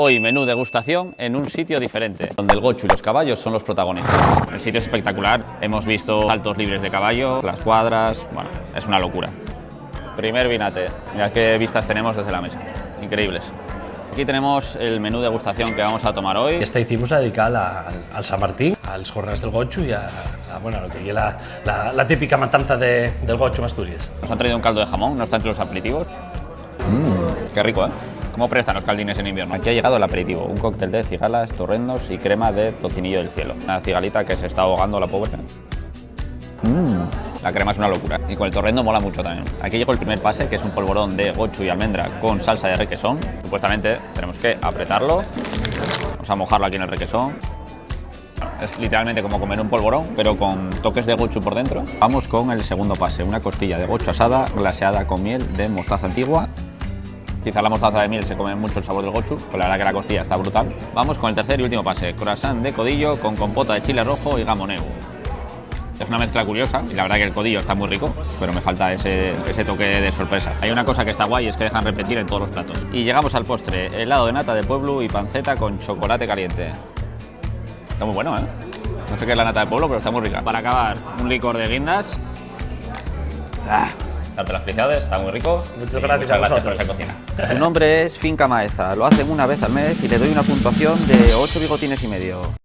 Hoy menú degustación en un sitio diferente, donde el gochu y los caballos son los protagonistas. El sitio es espectacular, hemos visto saltos libres de caballo, las cuadras, bueno, es una locura. Primer vinate, mirad qué vistas tenemos desde la mesa, increíbles. Aquí tenemos el menú degustación que vamos a tomar hoy. Esta hicimos dedicada al San Martín, a las jornadas del gochu y a lo que es la típica matanza del gochu en Asturias. Nos han traído un caldo de jamón, no está entre los aperitivos. Qué rico, ¿eh? ¿Cómo prestan los caldines en invierno? Aquí ha llegado el aperitivo, un cóctel de cigalas, torrendos y crema de tocinillo del cielo. Una cigalita que se está ahogando la pobre. La crema es una locura y con el torrendo mola mucho también. Aquí llegó el primer pase, que es un polvorón de gochu y almendra con salsa de requesón. Supuestamente tenemos que apretarlo. Vamos a mojarlo aquí en el requesón. Bueno, es literalmente como comer un polvorón, pero con toques de gochu por dentro. Vamos con el segundo pase, una costilla de gochu asada, glaseada con miel de mostaza antigua. Quizá la mostaza de miel se come mucho el sabor del gochu, pero la verdad que la costilla está brutal. Vamos con el tercer y último pase, croissant de codillo con compota de chile rojo y gamoneu. Es una mezcla curiosa y la verdad que el codillo está muy rico, pero me falta ese toque de sorpresa. Hay una cosa que está guay, es que dejan repetir en todos los platos. Y llegamos al postre, helado de nata de pueblo y panceta con chocolate caliente. Está muy bueno, ¿eh? No sé qué es la nata de pueblo, pero está muy rica. Para acabar, un licor de guindas. Darte las felicidades, está muy rico. Muchas gracias por esa cocina. Su nombre es Finca Maeza, lo hacen una vez al mes y le doy una puntuación de 8 bigotines y medio.